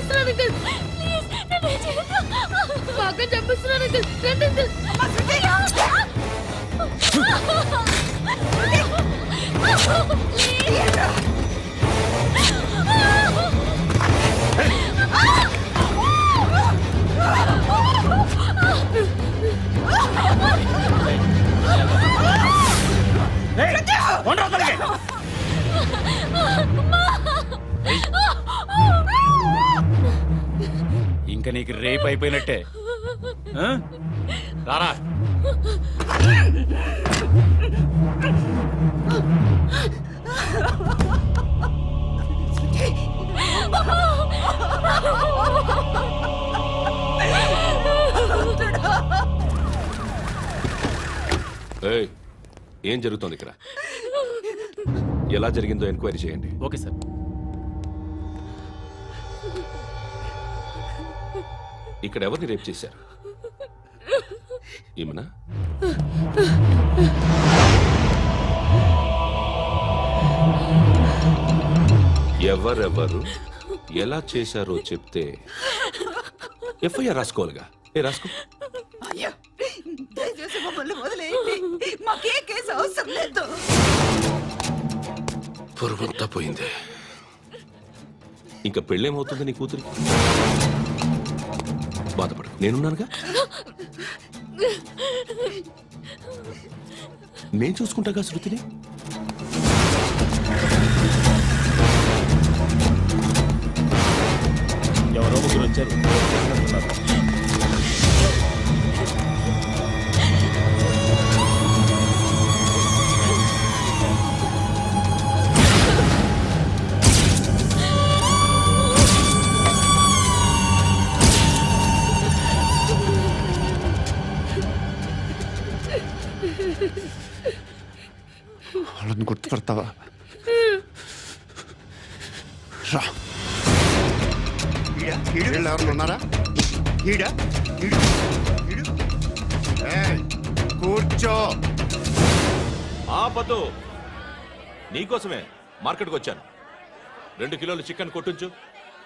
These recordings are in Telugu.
చంపేస్తున్నారు అంకుల్. ప్లీజ్ నన్ను చేయొద్దు. మా అక్కని చంపేస్తున్నారు అంకుల్. రండి అంకుల్. ఇంకా నీకు రేప్ అయిపోయినట్టే. రారా. ఏం జరుగుతోంది ఇక్కడ? ఎలా జరిగిందో ఎంక్వైరీ చేయండి. Okay sir. ఇక్కడ ఎవరిని రేప్ చేశారు? ఈమెనా? ఎవరెవరు ఎలా చేశారో చెప్తే ఎఫ్ఐఆర్ రాసుకోవాలిగా. రాసుకో. దయచేసి మమ్మల్ని వదిలేయండి. మాకే కేసు అవసరం లేదు. పొరుగుంతా పోయింది. ఇంకా పెళ్ళేమవుతుంది నీ కూతురి? బాధపడు, నేనున్నానుగా. నేను చూసుకుంటాగా శృతిని. ఎవరో ముగ్గురు వచ్చారు. వాళ్ళని గుర్తుపడతావా? రా. ఎవరు ఉన్నారా? కూర్చో. ఆపదు. నీకోసమే మార్కెట్కి వచ్చాను. 2 కిలోలు చికెన్ కొట్టించు.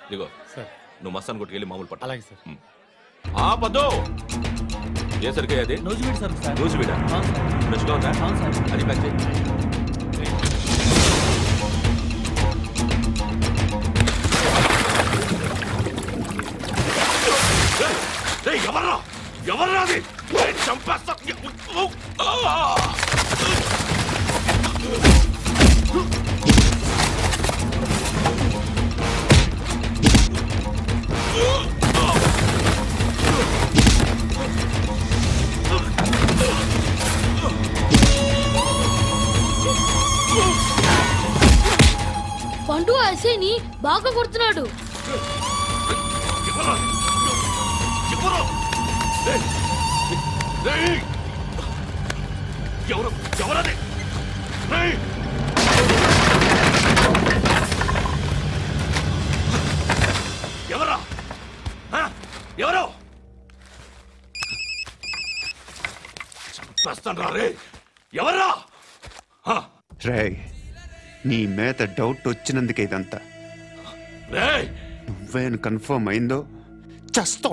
ఇదిగో సార్. నువ్వు మసాన్ కొట్టుకెళ్ళి మామూలు పట్టు. అలాగే సార్. ఆపదు. ఏ సరిగ్గా అది? నూజివీడు సార్. నూజివీడా? ఫ్రెష్గా ఉందా? అది ప్యాక్ చేయి. ఎవర్రా? ఎవర్రా అది? చంపేస్తా. పండు ఐసేని బాగా కొడుతున్నాడు. ఎవరది? ఎవరా? ఎవరో చంపేస్తాను రా. రే ఎవరా? రే, నీ మీద డౌట్ వచ్చినందుకే ఇదంతా. నువ్వేను కన్ఫర్మ్ అయిందో చస్తా.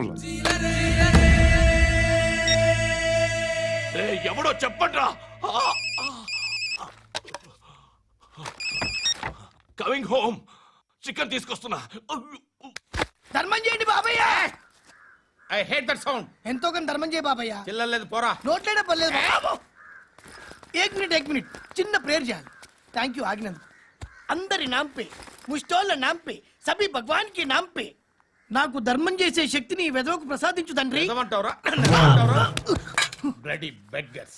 ఎవడో చెప్పండి రా. Coming home. చికెన్ తీసుకొస్తున్నా. ధర్మం చేయండి బాబయ్య. I hate that sound. ఎంతో కానీ ధర్మం చేయ బాబయ్య. చిల్లలేదు పోరా. నోట్లేనే పర్లేదు. एक मिनट చిన్న ప్రేయర్ చేయాలి. థ్యాంక్ యూ ఆగినందుకు. అందరి నామ్ పే, ముష్టోళ్ళ నామ్ పే, సభీ భగవాన్ కి నామ్ పే నాకు ధర్మం చేసే శక్తిని ఈ వెదవకు ప్రసాదించు తండ్రి. Bloody beggars.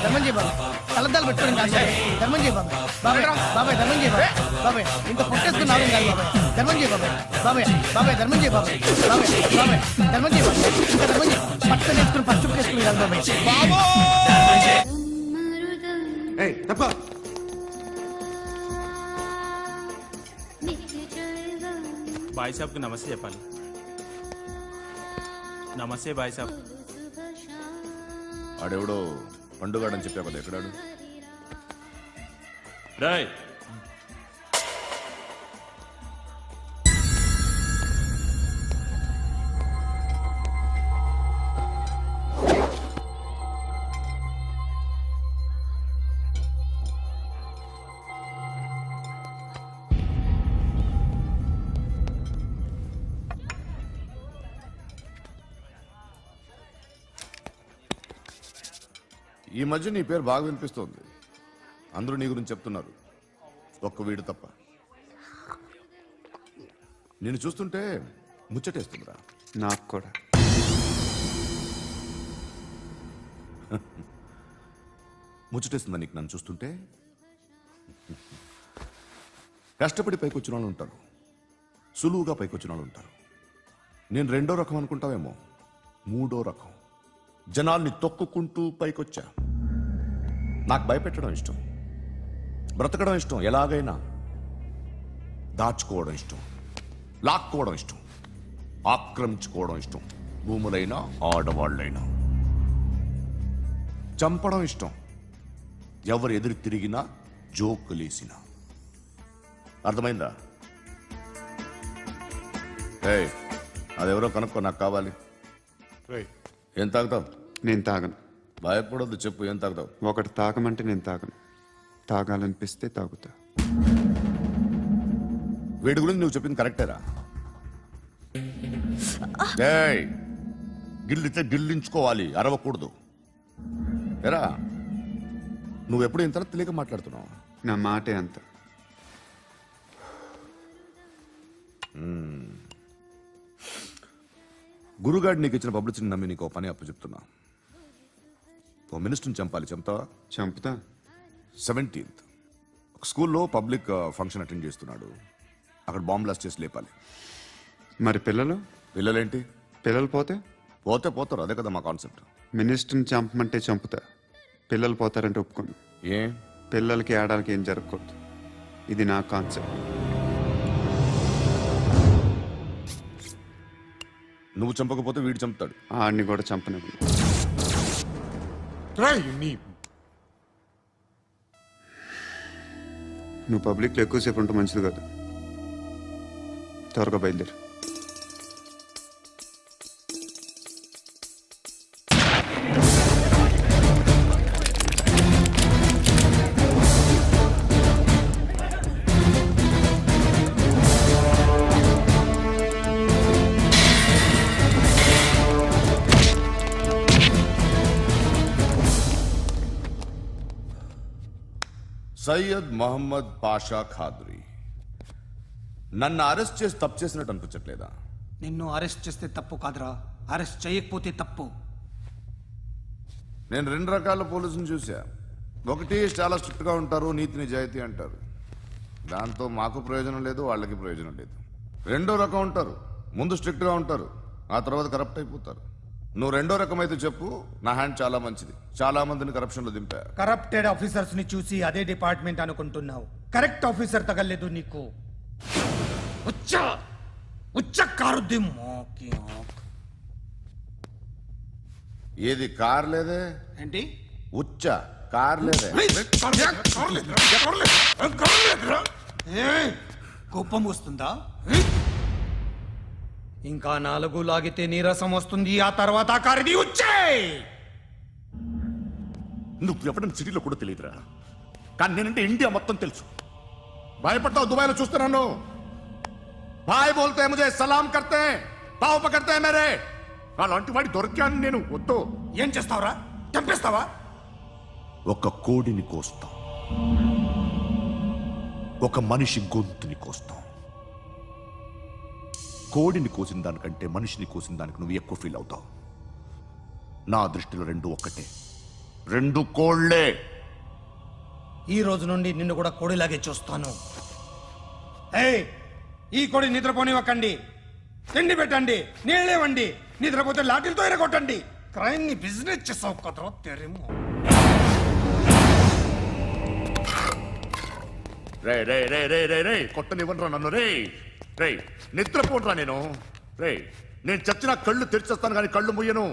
ధర్మం చేయ బాబా. తలద్దాలు పెట్టుకోండి కాదు ధర్మం చేయ బాబా. బాబాయ్ బాబాయ్ ధర్మం చేయ బాబాయ్. బాబాయ్ ఇంత పొట్టేసుకుని రావడం కాదు బాబాయ్. ధర్మం చేయ బాబాయ్. బాబాయ్ బాబాయ్ ధర్మం చేయ బాబాయ్. బాబాయ్ బాబాయ్ ధర్మం చేయ బాబాయ్. ఇంకా ధర్మం చేయ. పట్టు వేసుకుని పచ్చుకు వేసుకుని కాదు బాబాయ్. బాయ్ సాబ్కి నమస్తే చెప్పాలి. నమస్తే బాయ్ సాబ్. ఆడెవడో పండుగాడని చెప్పా కదా, ఎక్కడాడు? రాయ్ ఈ మధ్య నీ పేరు బాగా వినిపిస్తోంది. అందరూ నీ గురించి చెప్తున్నారు, ఒక్క వీడు తప్ప. నిన్ను చూస్తుంటే ముచ్చటేస్తుందిరా. నాకు కూడా. ముచ్చటేస్తుందా నీకు నన్ను చూస్తుంటే? కష్టపడి పైకొచ్చిన వాళ్ళు ఉంటారు, సులువుగా పైకొచ్చిన వాళ్ళు ఉంటారు. నేను రెండో రకం అనుకుంటావేమో, మూడో రకం. జనాల్ని తొక్కుకుంటూ పైకొచ్చా. నాకు భయపెట్టడం ఇష్టం, బ్రతకడం ఇష్టం, ఎలాగైనా దాచుకోవడం ఇష్టం, లాక్కోవడం ఇష్టం, ఆక్రమించుకోవడం ఇష్టం. భూములైనా ఆడవాళ్ళైనా చంపడం ఇష్టం, ఎవరు ఎదురు తిరిగినా జోకులేసినా. అర్థమైందా? ఏయ్, అదెవరో కనుక్కో, నాకు కావాలి. ఏం తాగుతావు? నేను తాగను. భయపడొద్దు, చెప్పు ఏం తాగుతావు? ఒకటి తాగమంటే నేను తాగను. తాగాలనిపిస్తే తాగుతా. వీడి గురించి నువ్వు చెప్పింది కరెక్టేరా? ఏయ్, గిల్లితే గిల్లించుకోవాలి, అరవకూడదు. ఎరా, నువ్వెప్పుడు ఇంత తెలియక మాట్లాడుతున్నావు? నా మాటే అంత. గురుగాడు నీకు ఇచ్చిన పబ్లిసిటీని నమ్మి నీకు ఓ పని అప్పు చెప్తున్నా. ఓ మినిస్టర్ని చంపాలి, చంపుతావా? చంపుతా. 17th ఒక స్కూల్లో పబ్లిక్ ఫంక్షన్ అటెండ్ చేస్తున్నాడు. అక్కడ బాంబ్ బ్లాస్ట్ చేసి లేపాలి. మరి పిల్లలు? పిల్లలేంటి? పిల్లలు పోతే పోతే పోతారు, అదే కదా మా కాన్సెప్ట్. మినిస్టర్ని చంపమంటే చంపుతా, పిల్లలు పోతారంటే ఒప్పుకోను. ఏ? పిల్లలకి ఆడాలకి ఏం జరగకూడదు. ఇది నా కాన్సెప్ట్. నువ్వు చంపకపోతే వీడు చంపుతాడు. ఆడిని కూడా చంపనివ్వను. నువ్వు పబ్లిక్లో ఎక్కువసేపు ఉంటే మంచిది కాదు. త్వరగా బయలుదేరు. సయ్యద్ మహమ్మద్ పాషా ఖాద్రీ. నన్ను అరెస్ట్ చేసి తప్పు చేసినట్టు అనిపించట్లేదా? నిన్ను అరెస్ట్ చేస్తే తప్పు కాదురా, అరెస్ట్ చేయకపోతే తప్పు. నేను 2 రకాల పోలీసుని చూసా. ఒకటి చాలా స్ట్రిక్ట్ గా ఉంటారు, నీతి నిజాయితీ అంటారు. దాంతో మాకు ప్రయోజనం లేదు, వాళ్ళకి ప్రయోజనం లేదు. రెండో రకం ఉంటారు, ముందు స్ట్రిక్ట్ గా ఉంటారు, ఆ తర్వాత కరప్ట్ అయిపోతారు. నువ్వు రెండో రకం అయితే చెప్పు, నా హ్యాండ్ చాలా మంచిది. చాలా మందిని కరప్షన్ లో దింపా. కరప్టెడ్ ఆఫీసర్స్ ని చూసి అదే డిపార్ట్మెంట్ అనుకుంటున్నావు. కరెక్ట్ ఆఫీసర్ తగలేదు నీకు. కారుద్ది మోకి. ఏది కార్ లేదే? ఏంటి? ఉచ్చ కార్ లేదే? కోపం వస్తుందా? ఇంకా 4 లాగితే నీరసం వస్తుంది, ఆ తర్వాత కారిది ఉచ్చే. నువ్వు ఎప్పుడైనా సిటీలో కూడా తెలియదురా, కానీ నేనంటే ఇండియా మొత్తం తెలుసు. భయపడతావు? దుబాయ్లో చూస్తున్నాను. భాయ్ బోల్తే ముజే సలాం కర్తే పావు పకర్తే మేరే. అలాంటి వాడి దొరికాను నేను. వద్దు. ఏం చేస్తావురా? చంపేస్తావా? ఒక కోడిని కోస్తాం, ఒక మనిషి గొంతుని కోస్తాం. కోడిని కోసిన దానికంటే మనిషిని కోసిన దానికి నువ్వు ఎక్కువ ఫీల్ అవుతావు. నా దృష్టిలో 2 ఒక్కటే, 2 కోళ్లే. ఈ రోజు నుండి నిన్ను కూడా కోడిలాగే చూస్తాను. ఏయ్, ఈ కోడి నిద్రపోనివ్వకండి. తిండి పెట్టండి, నీళ్ళేవండి. నిద్రపోతే లాఠీలతో ఎరగొట్టండి. క్రైమ్ ని బిజినెస్ చేసావు కదరా తెరేమో. రే రే రే రే రే రే కొట్టనివ్వనరా నన్ను. రే రేయ్ నిద్రపోట్రా నేను. రేయ్ నేను చచ్చిన కళ్ళు తెరిచేస్తాను కానీ కళ్ళు ముయ్యను.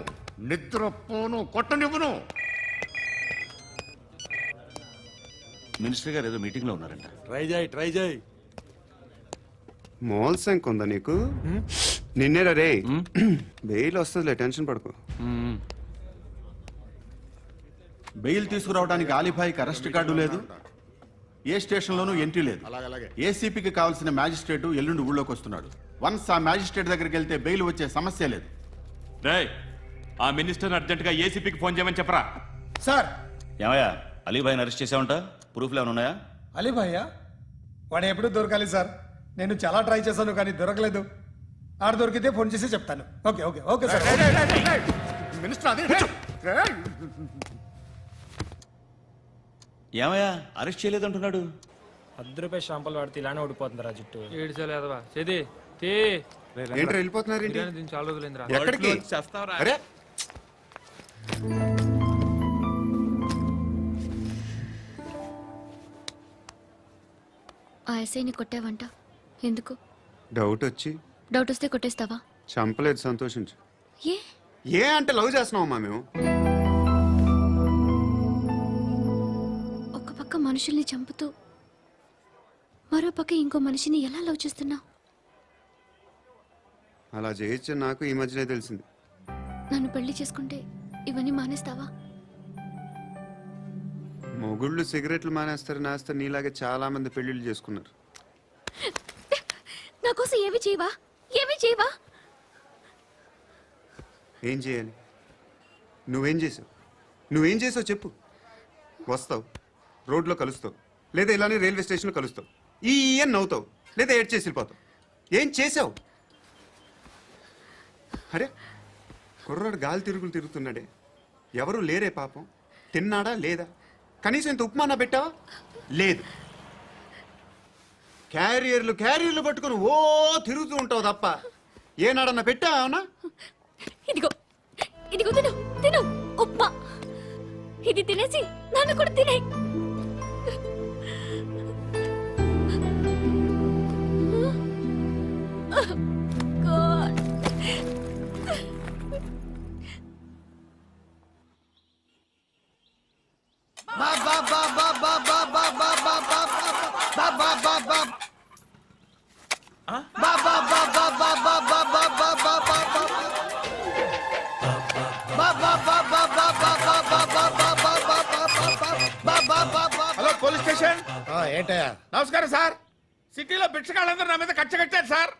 నిద్రపోను, కొట్టనివ్వను. మినిస్టర్ గారు ఏదో మీటింగ్ లో ఉన్నారంట. ट्राई जाए మోల్ సంక్ ఉందా నీకు? నిన్నేరా రే. బెయిల్ వస్తుందిలే, టెన్షన్ పడుకో. బెయిల్ తీసుకురావడానికి ఆలిభాయికి అరెస్ట్ కార్డు లేదు, ఏ స్టేషన్లోనూ ఎంట్రీ లేదు. ఏసీపీకి కావాల్సిన మ్యాజిస్ట్రేటు ఎల్లుండి ఊళ్ళోకి వస్తున్నాడు. వన్స్ ఆ మ్యాజిస్ట్రేట్ దగ్గరికి వెళ్తే బెయిల్ వచ్చే సమస్య లేదు. ఆ మినిస్టర్ అర్జెంట్ గా ఏసీపీకి ఫోన్ చేయమని చెప్పరా. సార్ ఏమయ్యా అలీభాయిని అరెస్ట్ చేసావంట? ప్రూఫ్లు ఏమైనా ఉన్నాయా? అలీ భయ్యా వాడు ఎప్పుడు దొరకాలి సార్? నేను చాలా ట్రై చేశాను కానీ దొరకలేదు. ఆడ దొరికితే ఫోన్ చేసి చెప్తాను. Okay okay okay sir. Minister అదే ఏమయ్యా అరెస్ట్ చేయలేదంటున్నాడు? ₹10 షాంపూలు వాడితే ఇలానే ఓడిపోతుందిరా జుట్టు. ఏడ్చలేదవా చేది తీ ఏంట్రా వెళ్ళిపోతున్నారు ఏంటి? దీని చాలా రోజులైందిరా. ఎక్కడికి? అరే ఆ ఎస్ఐని కొట్టావంట, ఎందుకు? డౌట్ వచ్చి. డౌట్ వస్తే కొట్టేస్తావా? చంపలేదు, సంతోషించు. ఏ ఏ అంటే లవ్ చేస్తున్నావమ్మా మేము. ఒక పక్క మనుషుల్ని చంపుతూ మరో పక్క ఇంకో మనిషిని ఎలా లవ్ చేస్తున్నావు? అలా చేయొచ్చు నాకు ఈ మధ్యనే తెలిసింది. నన్ను పెళ్లి చేసుకుంటే ఇవన్నీ మానేస్తావా? మొగుళ్ళు సిగరెట్లు మానేస్తారు, నేస్తారు. నీలాగే చాలా మంది పెళ్లిళ్ళు చేసుకున్నారు. నా కోసం ఏమి చేయవా? ఏమి చేయవా? ఏం చేయాలి? నువ్వేం చేసావు? నువ్వేం చేసావు చెప్పు. వస్తావు, రోడ్లో కలుస్తావు, లేదా ఇలానే రైల్వే స్టేషన్లో కలుస్తావు. ఈ అని నవ్వుతావు, లేదా ఏడ్ చేసి వెళ్ళిపోతావు. ఏం చేసావు? అరే కుర్రాడు గాలి తిరుగులు తిరుగుతున్నాడే, ఎవరు లేరే పాపం. తిన్నాడా లేదా? కనీసం ఇంత ఉప్మానా పెట్టావా? లేదు. క్యారియర్లు పట్టుకుని ఓ తిరుగుతూ ఉంటావు తప్ప ఏనాడన్నా పెట్టావా? ఇదిగో ఇదిగో తిను తిను ఉప్మా. ఇది తినేసి నన్ను కూడా తినే. Hello police station. ఏంటయ్యా? నమస్కారం సార్. సిటీలో భిక్షగాళ్ళందరూ నా మీద కచ్చ కట్టారు సార్.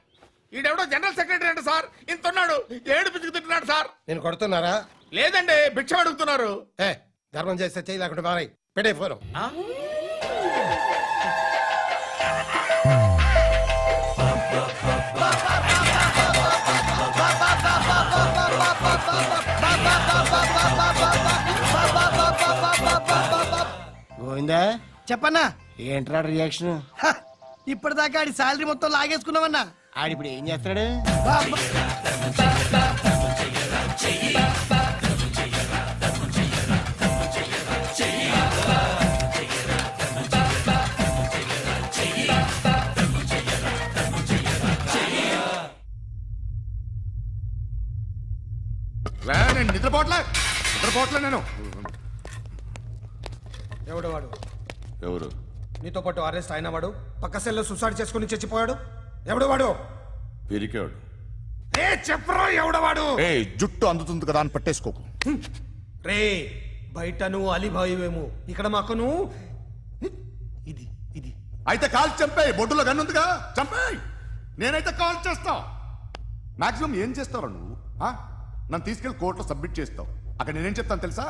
ఈడెవడో జనరల్ సెక్రటరీ అంట సార్. ఇంత ఉన్నాడు, ఏడు పిచ్చుకు తింటున్నాడు సార్. నేను కొడుతున్నారా? లేదండి, భిక్ష అడుగుతున్నారు. ఏ ధర్మం చేస్తే చేయి, లేకుంటే మారాయి. పెట్టే ఫోను. గోవిందా చెప్పన్నా. ఏంట్రా రియాక్షన్? ఇప్పటిదాకా ఆడి శాలరీ మొత్తం లాగేసుకున్నావన్నా. ఆడిప్పుడు ఏం చేస్తున్నాడు? నేను నిద్రపోట్లే నేను. ఎవడు వాడు? ఎవరు? నీతో పాటు అరెస్ట్ అయిన వాడు, పక్క సెల్లో సూసైడ్ చేసుకుని చచ్చిపోయాడు. ఎవడు వాడు? పిరికాడు. ఏ చెప్పరా ఎవడవాడు? ఏ జుట్టు అందుతుంది కదా అని పట్టేసుకోకు. రే బయట నువ్వు అలీబాయివేమో, ఇక్కడ మాకు నువ్వు ఇది ఇది. అయితే కాల్ చంపేయి, బొడ్డులో గన్నుందిగా చంపేయి. నేనైతే కాల్ చేస్తా. మాక్సిమం ఏం చేస్తావు నువ్వు? నన్ను తీసుకెళ్లి కోర్టులో సబ్మిట్ చేస్తావు. అక్కడ నేనేం చెప్తాను తెలుసా?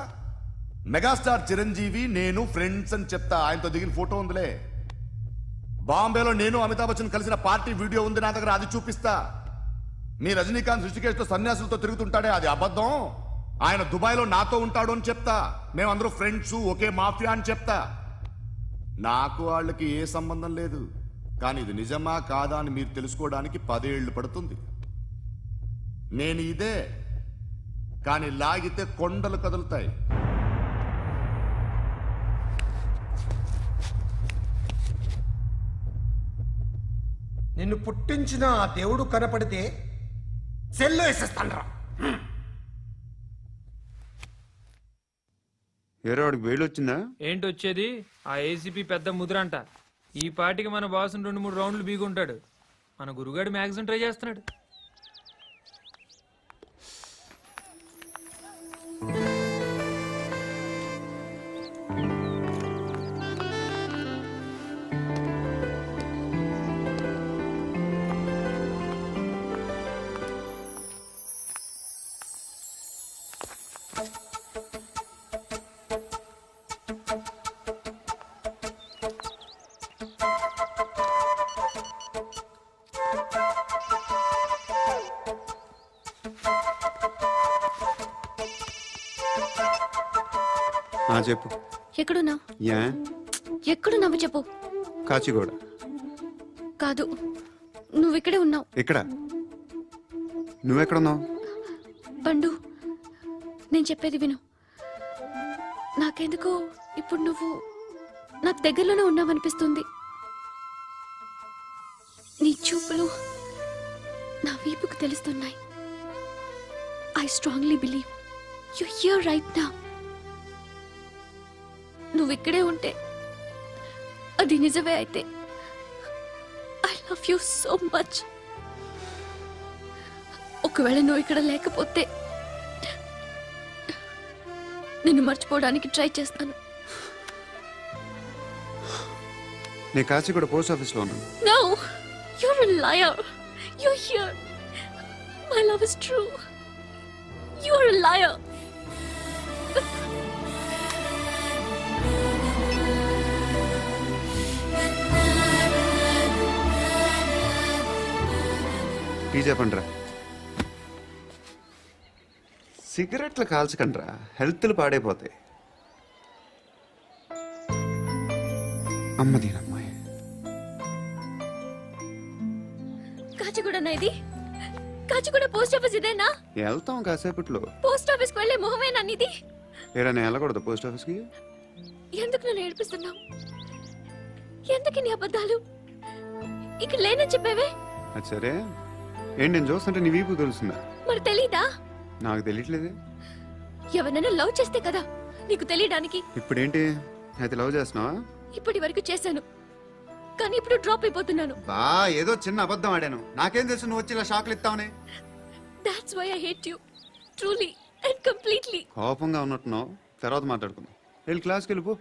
మెగాస్టార్ చిరంజీవి నేను ఫ్రెండ్స్ అని చెప్తా. ఆయనతో దిగిన ఫోటో ఉందిలే. బాంబేలో నేను అమితాబ్ బచ్చన్ కలిసిన పార్టీ వీడియో ఉంది నా దగ్గర, అది చూపిస్తా. మీ రజనీకాంత్ ఋషికేష్ తో సన్యాసులతో తిరుగుతుంటాడే, అది అబద్ధం. ఆయన దుబాయ్ లో నాతో ఉంటాడు అని చెప్తా. మేమందరూ ఫ్రెండ్స్, ఒకే మాఫియా అని చెప్తా. నాకు వాళ్ళకి ఏ సంబంధం లేదు. కానీ ఇది నిజమా కాదా అని మీరు తెలుసుకోవడానికి 10 ఏళ్లు పడుతుంది. నేను ఇదే, కానీ లాగితే కొండలు కదులుతాయి. నిన్ను పుట్టించిన ఆ దేవుడు కనపడితే సెల్లో వేసేస్తానరా. ఏరో వాడికి బెయిల్ వచ్చిందా? ఏంటి వచ్చేది? ఆ ఏసీపీ పెద్ద ముద్రంట. ఈ పాటికి మన బాసును 2-3 రౌండ్లు బీగుంటాడు. మన గురుగాడు మ్యాగజైన్ ట్రై చేస్తున్నాడు. చెప్పు. ఎక్కడున్నావు? యా ఎక్కడున్నావు చెప్పు. కాచిగూడ. కాదు, నువ్వు ఇక్కడే ఉన్నావు. ఇక్కడ నువ్వెక్కడున్నావు? పండు, నేను చెప్పేది విను. నాకెందుకో ఇప్పుడు నువ్వు నాకు దగ్గరలోనే ఉన్నావనిపిస్తుంది. నీ చూపులు నా వీపుకు తెలుస్తున్నాయి. I strongly believe you here right now. నువ్వు ఇక్కడే ఉంటే అది నిజమే అయితే I love you so much. ఒకవేళ నువ్వు ఇక్కడ లేకపోతే నిన్ను మర్చిపోవడానికి ట్రై చేస్తాను. నేను కాచిగూడ పోస్ట్ ఆఫీస్లో ఉన్నాను. No, you're a liar. You're here. My love is true. You're a liar. Tea చెప్పండిరా. సిగరెట్లు కాల్చకండ్రా, హెల్త్లు పాడైపోతాయి. అమ్మదీనమ్మాయి. కాచిగూడనా ఇది? కాచిగూడ పోస్ట్ ఆఫీస్ ఇదేనా? వెళ్తాం కాసేపట్లో. పోస్ట్ ఆఫీస్ కు వెళ్ళే మొహమేనా నీది? ఏరా నేను వెళ్ళకూడదు పోస్ట్ ఆఫీస్కి? ఎందుకు నన్ను ఏడిపిస్తున్నావు? ఎందుకు నీ అబద్ధాలు? ఇక్కడ లేనని చెప్పేవే. అది సరే, ఏంటి నేను చూస్తుంటే నీ వీపు తెలుస్తుందా? మరి తెలీదా? నాకు తెలియట్లేదే. ఎవరైనా లవ్ చేస్తే కదా నీకు తెలియడానికి. ఇప్పుడేంటి అయితే లవ్ చేస్తున్నావా? ఇప్పటి వరకు చేశాను, కానీ ఇప్పుడు డ్రాప్ అయిపోతున్నాను. బా ఏదో చిన్న అబద్ధం ఆడాను. నాకేం తెలుసు నువ్వు వచ్చి ఇలా షాక్లు ఇస్తావని. That's why I hate you. Truly and completely. కోపంగా ఉన్నట్టున్నావు, తర్వాత మాట్లాడుకుందాం. వెళ్ళి క్లాస్కి వెళ్ళిపో.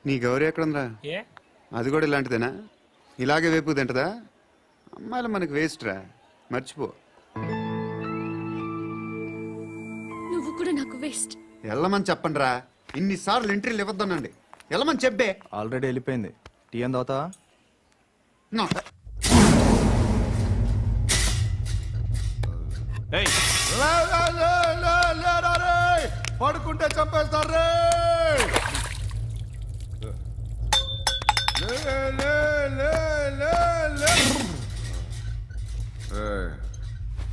నీ గౌరీ ఎక్కడుందా? ఏ అది కూడా ఇలాంటిదేనా? ఇలాగే వేపు తింటదా? అమ్మాయిలు మనకి వేస్ట్ రా, మర్చిపో. నువ్వు కూడా నాకు వేస్ట్. వెళ్ళమని చెప్పండి రా. ఇన్నిసార్లు ఎంట్రీలు ఇవ్వద్దనండి. వెళ్ళమని చెప్పే. ఆల్రెడీ వెళ్ళిపోయింది. టీ అని తాగుతావా? నా. ఏయ్, పడుకుంటే చంపేస్తారు రే.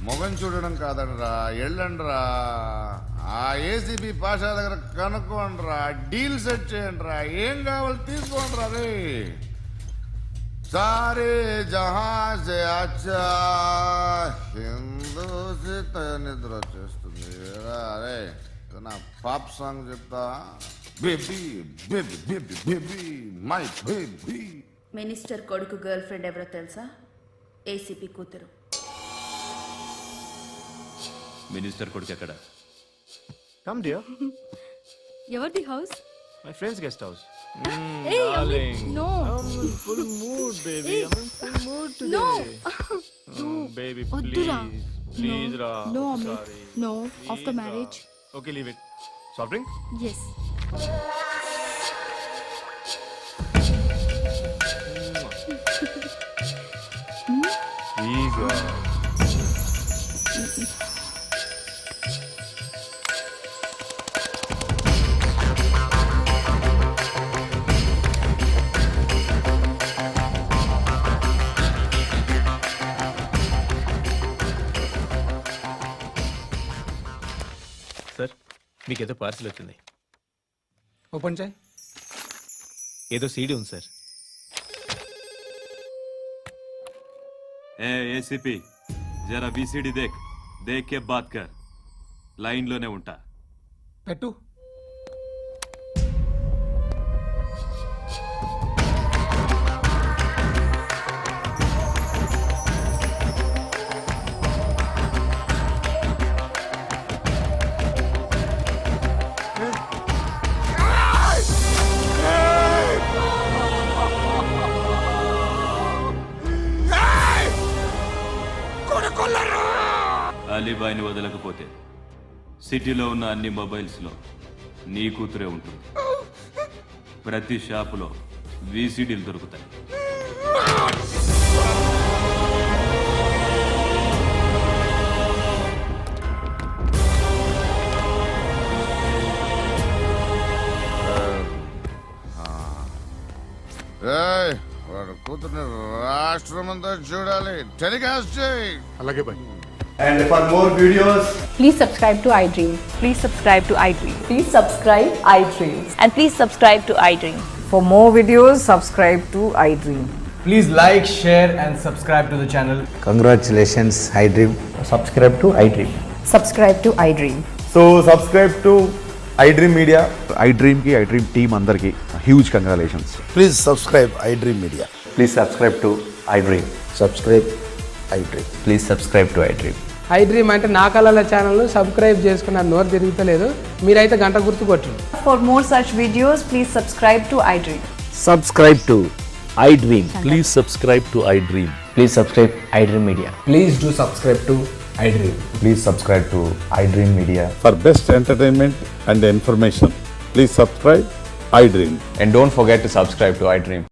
మొగం చూడడం కాదండ్రా, ఎళ్ళండ్రా. ఆ ఏసీబీ పాషా దగ్గర కనుక్కోండ్రా, డీల్ సెట్ చేయండిరా, ఏం కావాలి తీసుకోండిరా రే. సారే జహాజే అచ్చా హిందూ నిద్ర వచ్చేస్తుంది రే. నా పాప్ సాంగ్ చెప్తా. Baby baby baby baby my baby. Minister కొడుకు గర్ల్ ఫ్రెండ్ ఎవరో తెలుసా? ఏసీపీ కూతురు. మినిస్టర్ కొడుకు ఎక్కడ? Come dear. ఎవరిది house? My friends guest house. Hey, no. Full mood baby. Full mood today. Baby వద్దురా. ప్లీజ్ రా. No, Amit. Sorry. No, after Please, marriage. Okay, leave it. Soft drink? Yes. Please, sir, మీకేదో పార్సిల్ వచ్చింది. ఓపెన్ చేయి. ఏదో సీడీ ఉంది సార్. ఏ ఏసీపీ జరా బీసీడీ దేక్ దేక్ కే బాత్ కర్. లైన్లోనే ఉంటా. పెట్టు. అలీబాయిని వదలకపోతే సిటీలో ఉన్న అన్ని మొబైల్స్లో నీ కూతురే ఉంటుంది. ప్రతి షాపులో వీసీడీలు దొరుకుతాయి. ఏయ్, వాడు కూతుర్ని రాష్ట్రమంతా చూడాలి. టెలికాస్ట్ చేయి. అలాగే bye. And for more videos, Please subscribe to iDream. Please subscribe to iDream. Please subscribe iDream. And please subscribe to iDream. For more videos, subscribe to iDream. please like, share and subscribe to the channel. Congratulations iDream. Subscribe to iDream. Subscribe to iDream. So subscribe to iDream media. iDream కి iDream టీమ్ అందరికి huge congratulations. Please subscribe iDream media. Please subscribe to iDream. Subscribe iDream. Please subscribe to iDream. iDream అంటే నా కళల ఛానల్ సబ్స్క్రైబ్ చేసుకున్న నోరు తిరుగుతలేదు. మీరైతే గంట గుర్తు కొట్టండి. For more such videos, please subscribe to iDream. Subscribe to iDream. Please subscribe to iDream. Please subscribe iDream media. Please do subscribe to iDream. Please subscribe to iDream media. For best entertainment and information please subscribe iDream. And don't forget to subscribe to iDream.